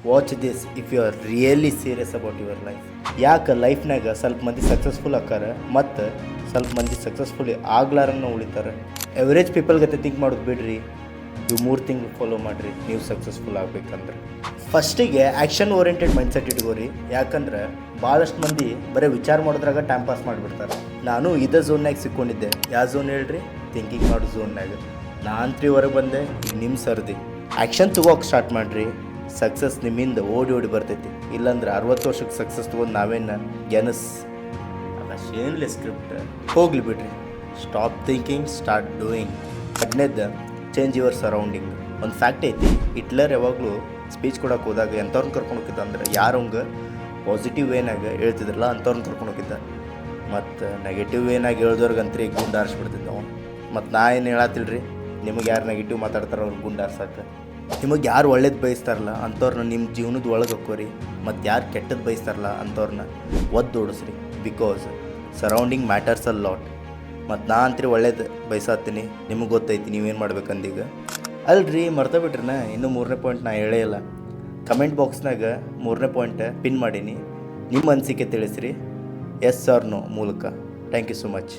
Watch this if you are really serious about your life. ಯಾಕೆ ಲೈಫ್ನಾಗ ಸ್ವಲ್ಪ ಮಂದಿ ಸಕ್ಸಸ್ಫುಲ್ ಆಕಾರ ಮತ್ತು ಸ್ವಲ್ಪ ಮಂದಿ ಸಕ್ಸಸ್ಫುಲ್ ಆಗ್ಲಾರನ್ನ ಉಳಿತಾರೆ. ಎವರೇಜ್ ಪೀಪಲ್ ಗತೆ ಥಿಂಕ್ ಮಾಡೋದು ಬಿಡ್ರಿ. ಇವು 3 ತಿಂಗಳು ಫಾಲೋ ಮಾಡಿರಿ ನೀವು ಸಕ್ಸಸ್ಫುಲ್ ಆಗ್ಬೇಕಂದ್ರೆ. ಫಸ್ಟಿಗೆ ಆ್ಯಕ್ಷನ್ ಓರಿಯೆಂಟೆಡ್ ಮೈಂಡ್ಸೆಟ್ ಇಟ್ಕೋರಿ. ಯಾಕಂದ್ರೆ ಭಾಳಷ್ಟು ಮಂದಿ ಬರೀ ವಿಚಾರ ಮಾಡೋದ್ರಾಗ ಟೈಮ್ ಪಾಸ್ ಮಾಡಿಬಿಡ್ತಾರೆ. ನಾನು ಇದೇ ಝೋನ್ನಾಗ ಸಿಕ್ಕೊಂಡಿದ್ದೆ. ಯಾವ ಝೋನ್ ಹೇಳ್ರಿ? ಥಿಂಕಿಂಗ್ ಮಾಡೋ ಝೋನ್ನಾಗ. ನಾನು 3 ಹೊರಗೆ ಬಂದೆ. ಈಗ ನಿಮ್ಮ ಸರ್ದಿ ಆ್ಯಕ್ಷನ್ ತೊಗೋಕೆ ಸ್ಟಾರ್ಟ್ ಮಾಡಿರಿ. ಸಕ್ಸಸ್ ನಿಮ್ಮಿಂದ ಓಡಿ ಓಡಿ ಬರ್ತೈತಿ. ಇಲ್ಲಾಂದ್ರೆ 60 ವರ್ಷಕ್ಕೆ ಸಕ್ಸಸ್ ತೊಗೊಂಡು ನಾವೇನು ಗೆನಸ್ ಅಷ್ಟೇನ್ಲೆ ಸ್ಕ್ರಿಪ್ಟ್ ಹೋಗ್ಲಿ ಬಿಡ್ರಿ. Stop thinking, start doing. 15 change your surrounding. ಒಂದು ಫ್ಯಾಕ್ಟ್ ಐತಿ, ಹಿಟ್ಲರ್ ಯಾವಾಗಲೂ ಸ್ಪೀಚ್ ಕೊಡೋಕೆ ಹೋದಾಗ ಎಂಥವ್ರನ್ನ ಕರ್ಕೊಂಡು ಹೋಗಿದ್ದ ಅಂದ್ರೆ ಯಾರಂಗೆ ಪಾಸಿಟಿವ್ ವೇನಾಗ ಹೇಳ್ತಿದ್ರಲ್ಲ ಅಂಥವ್ರನ್ನ ಕರ್ಕೊಂಡು ಹೋಗಿದ್ದ. ಮತ್ತು ನೆಗೆಟಿವ್ ವೇನಾಗ ಹೇಳ್ದವ್ರಿಗಂತ್ರಿ ಗುಂಡು ಆರಿಸ್ಬಿಡ್ತಿದ್ದ ಅವನು. ಮತ್ತು ನಾ ಏನು ಹೇಳತ್ತಿಲ್ರಿ, ನಿಮಗೆ ಯಾರು ನೆಗೆಟಿವ್ ಮಾತಾಡ್ತಾರೋ ಅವ್ರು ಗುಂಡು ಆರ್ಸಕ್ಕೆ. ನಿಮಗೆ ಯಾರು ಒಳ್ಳೇದು ಬಯಸ್ತಾರಲ್ಲ ಅಂಥವ್ರನ್ನ ನಿಮ್ಮ ಜೀವನದ ಒಳಗೆ ಹಾಕೋರಿ. ಮತ್ತು ಯಾರು ಕೆಟ್ಟದ್ದು ಬಯಸ್ತಾರಲ್ಲ ಅಂಥವ್ರನ್ನ ಓಡಿಸ್ರಿ. Because surrounding matters a lot. ಮತ್ತು ನಾ ಅಂತ್ರಿ ಒಳ್ಳೇದು ಬಯಸಾತೀನಿ. ನಿಮಗೆ ಗೊತ್ತೈತಿ ನೀವೇನು ಮಾಡ್ಬೇಕಂದೀಗ. ಅಲ್ರಿ ಮರ್ತಾ ಬಿಟ್ರಿನ ಇನ್ನೂ 3ನೇ ಪಾಯಿಂಟ್ ನಾ ಹೇಳೇ ಇಲ್ಲ. ಕಮೆಂಟ್ ಬಾಕ್ಸ್ನಾಗ 3ನೇ ಪಾಯಿಂಟ್ ಪಿನ್ ಮಾಡೀನಿ. ನಿಮ್ಮ ಅನಿಸಿಕೆ ತಿಳಿಸ್ರಿ ಎಸ್ ಆರ್ ನೋ ಮೂಲಕ. Thank you so much.